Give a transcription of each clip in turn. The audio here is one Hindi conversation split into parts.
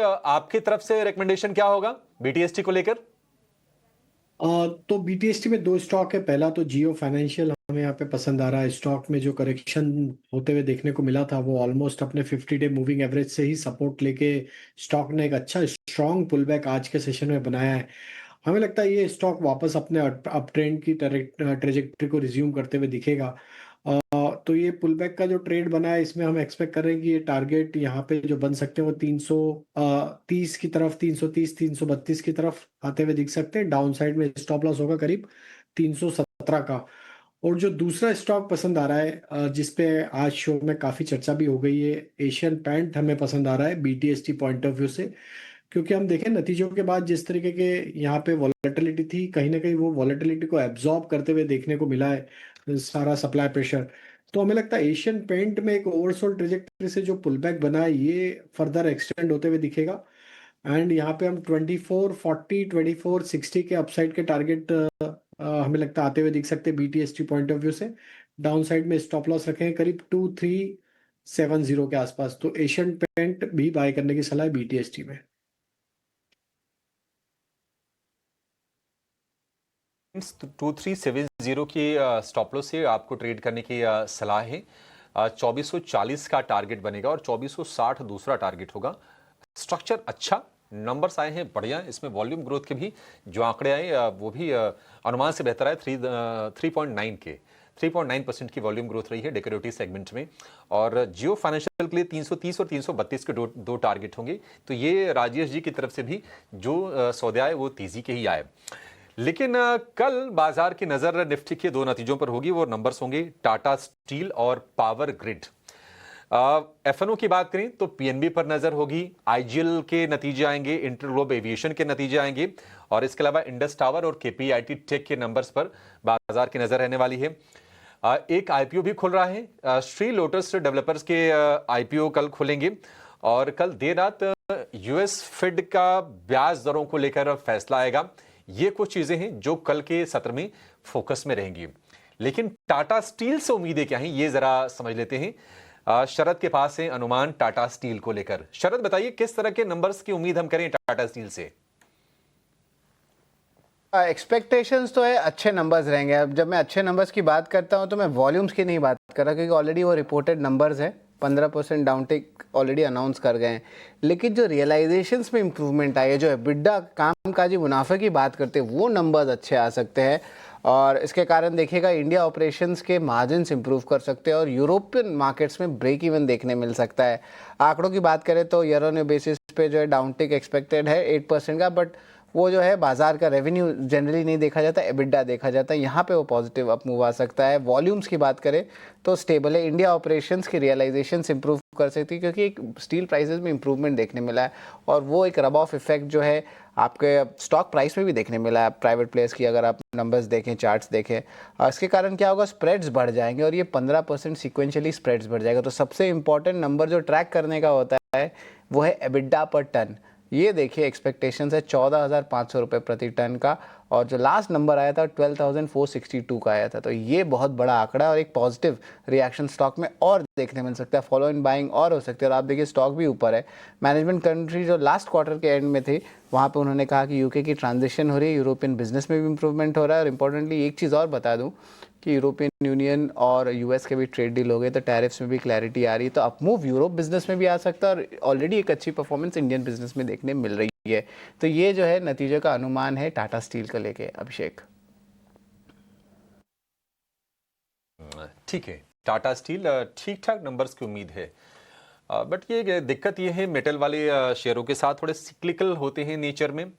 आपकी तरफ से रिकमेंडेशन क्या होगा बीटीएसटी को लेकर? तो बीटीएसटी में दो स्टॉक है। पहला तो जियो फाइनेंशियल हमें यहाँ पे पसंद आ रहा है। स्टॉक में जो करेक्शन होते हुए देखने को मिला था वो ऑलमोस्ट अपने 50 डे मूविंग एवरेज से ही सपोर्ट लेके स्टॉक ने एक अच्छा स्ट्रॉन्ग पुल बैक आज के सेशन में बनाया है। हमें लगता है ये स्टॉक वापस अपने अप ट्रेंड की ट्रेजेक्टरी को रिज्यूम करते हुए दिखेगा। तो ये पुल बैक का जो ट्रेड बना है इसमें हम एक्सपेक्ट कर रहे हैं कि ये टारगेट यहाँ पे जो बन सकते हैं वो 330 की तरफ, 330 332 की तरफ आते हुए दिख सकते हैं। डाउन साइड में स्टॉप लॉस होगा करीब 317 का। और जो दूसरा स्टॉक पसंद आ रहा है जिसपे आज शो में काफी चर्चा भी हो गई है, एशियन पेंट हमें पसंद आ रहा है बीटीएसटी पॉइंट ऑफ व्यू से। क्योंकि हम देखें नतीजों के बाद जिस तरीके के यहाँ पे वॉलेटिलिटी थी, कहीं ना कहीं वो वॉलेटिलिटी को एब्जॉर्ब करते हुए देखने को मिला है सारा सप्लाई प्रेशर। तो हमें लगता है एशियन पेंट में एक ओवरसोल्ड ट्रेजेक्टरी से जो पुल बैक बना है ये फर्दर एक्सटेंड होते हुए दिखेगा। एंड यहाँ पे हम 2440 2460 के अपसाइड के टारगेट हमें लगता है आते हुए दिख सकते हैं बीटीएसटी पॉइंट ऑफ व्यू से। डाउन साइड में स्टॉप लॉस रखें करीब 2370 के आसपास। तो एशियन पेंट भी बाय करने की सलाह है बीटीएसटी में। 2370 की स्टॉप लॉस से आपको ट्रेड करने की सलाह है। 2440 का टारगेट बनेगा और 2460 दूसरा टारगेट होगा। स्ट्रक्चर अच्छा, नंबर्स आए हैं बढ़िया। इसमें वॉल्यूम ग्रोथ के भी जो आंकड़े आए वो भी अनुमान से बेहतर आए। 3.9% की वॉल्यूम ग्रोथ रही है डेकोरेटिव सेगमेंट में। और जियो फाइनेंशियल के लिए 330 और 332 के दो टारगेट होंगे। तो ये राजेश जी की तरफ से भी जो सौदे आए वो तेजी के ही आए। लेकिन कल बाजार की नजर निफ्टी के दो नतीजों पर होगी। वो नंबर्स होंगे टाटा स्टील और पावर ग्रिड। एफएनओ की बात करें तो पीएनबी पर नजर होगी। आईजीएल के नतीजे आएंगे, इंटरग्लोब एविएशन के नतीजे आएंगे और इसके अलावा इंडस टावर और केपीआईटी टेक के नंबर्स पर बाजार की नजर रहने वाली है। एक आईपीओ भी खुल रहा है। श्री लोटस डेवलपर्स के आईपीओ कल खुलेंगे। और कल देर रात यूएस फेड का ब्याज दरों को लेकर फैसला आएगा। ये कुछ चीजें हैं जो कल के सत्र में फोकस में रहेंगी। लेकिन टाटा स्टील से उम्मीदें क्या हैं ये जरा समझ लेते हैं। शरद के पास है अनुमान टाटा स्टील को लेकर। शरद बताइए किस तरह के नंबर्स की उम्मीद हम करें टाटा स्टील से? एक्सपेक्टेशंस तो है अच्छे नंबर्स रहेंगे। अब जब मैं अच्छे नंबर्स की बात करता हूं तो मैं वॉल्यूम्स की नहीं बात कर रहा, क्योंकि ऑलरेडी वो रिपोर्टेड नंबर्स है। 15% डाउनटेक ऑलरेडी अनाउंस कर गए हैं। लेकिन जो रियलाइजेशंस में इंप्रूवमेंट आई है, जो एबिडा कामकाजी मुनाफे की बात करते हैं, वो नंबर्स अच्छे आ सकते हैं। और इसके कारण देखिएगा इंडिया ऑपरेशंस के मार्जिन्स इंप्रूव कर सकते हैं और यूरोपियन मार्केट्स में ब्रेक इवन देखने मिल सकता है। आंकड़ों की बात करें तो ईयर ऑन ईयर बेसिस पे जो है डाउनटेक एक्सपेक्टेड है 8% का, बट वो जो है बाजार का रेवेन्यू जनरली नहीं देखा जाता, एबिडा देखा जाता है। यहाँ पे वो पॉजिटिव अप मूव आ सकता है। वॉल्यूम्स की बात करें तो स्टेबल है। इंडिया ऑपरेशंस की रियलाइजेशंस इंप्रूव कर सकती है क्योंकि एक स्टील प्राइसेस में इंप्रूवमेंट देखने मिला है और वो एक रब ऑफ इफेक्ट जो है आपके स्टॉक प्राइस में भी देखने मिला है। प्राइवेट प्लेयर्स की अगर आप नंबर्स देखें, चार्ट्स देखें, इसके कारण क्या होगा, स्प्रेड्स बढ़ जाएंगे और ये 15% सीक्वेंशियली स्प्रेड्स बढ़ जाएगा। तो सबसे इंपॉर्टेंट नंबर जो ट्रैक करने का होता है वो है एबिडा पर टन। ये देखिए एक्सपेक्टेशंस है 14,500 रुपये प्रति टन का और जो लास्ट नंबर आया था 12,462 का आया था। तो ये बहुत बड़ा आंकड़ा और एक पॉजिटिव रिएक्शन स्टॉक में और देखने मिल सकता है। फॉलो इन बाइंग और हो सकती है। और आप देखिए स्टॉक भी ऊपर है। मैनेजमेंट कंट्री जो लास्ट क्वार्टर के एंड में थी वहाँ पे उन्होंने कहा कि यूके की ट्रांजिशन हो रही है, यूरोपियन बिजनेस में भी इंप्रूवमेंट हो रहा है। और इंपॉर्टेंटली एक चीज़ और बता दूँ कि यूरोपियन यूनियन और यूएस के भी ट्रेड डील हो गए तो टैरिफ्स में भी क्लैरिटी आ रही है। तो अप मूव यूरोप बिजनेस में भी आ सकता है और ऑलरेडी एक अच्छी परफॉर्मेंस इंडियन बिजनेस में देखने मिल रही है। तो ये जो है नतीजे का अनुमान है टाटा स्टील को लेके। अभिषेक, ठीक है, टाटा स्टील ठीक ठाक नंबर्स की उम्मीद है। बट ये दिक्कत ये है मेटल वाले शेयरों के साथ थोड़े सिक्लिकल होते हैं नेचर में।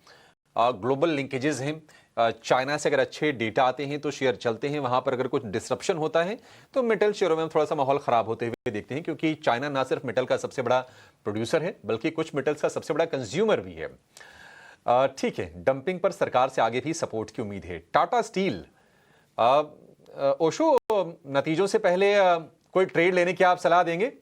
ग्लोबल लिंकेजेस हैं। चाइना से अगर अच्छे डेटा आते हैं तो शेयर चलते हैं। वहां पर अगर कुछ डिसरप्शन होता है तो मेटल शेयरों में हम थोड़ा सा माहौल खराब होते हुए देखते हैं, क्योंकि चाइना ना सिर्फ मेटल का सबसे बड़ा प्रोड्यूसर है बल्कि कुछ मेटल्स का सबसे बड़ा कंज्यूमर भी है। ठीक है, डंपिंग पर सरकार से आगे भी सपोर्ट की उम्मीद है। टाटा स्टील, ओशो, नतीजों से पहले कोई ट्रेड लेने की आप सलाह देंगे?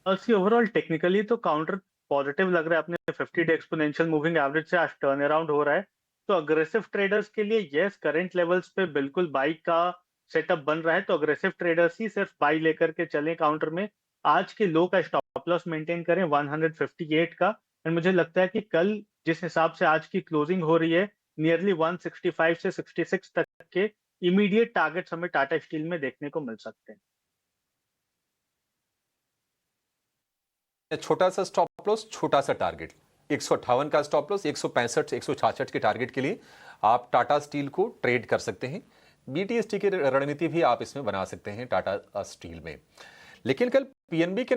सी ओवरऑल टेक्निकली तो काउंटर पॉजिटिव लग रहा है। अपने 50 डे एक्सपोनेंशियल मूविंग एवरेज से आज टर्न अराउंड हो रहा है। तो अग्रेसिव ट्रेडर्स के लिए यस, करंट लेवल्स पे बिल्कुल बाई का सेटअप बन रहा है। तो अग्रेसिव ट्रेडर्स ही सिर्फ बाई लेकर के चलें काउंटर में। आज के लो का स्टॉप स्टॉप लॉस मेंटेन करें 158 का, एंड मुझे लगता है कि कल जिस हिसाब से आज की क्लोजिंग हो रही है, नियरली 165 से 66 तक के इमीडिएट टारगेट्स हमें टाटा स्टील में देखने को मिल सकते हैं। छोटा सा स्टॉप लॉस, छोटा सा टारगेट, 158 का स्टॉप लॉस, 165 166 के टारगेट के लिए आप टाटा स्टील को ट्रेड कर सकते हैं। बीटीएसटी की रणनीति भी आप इसमें बना सकते हैं टाटा स्टील में। लेकिन कल पीएनबी के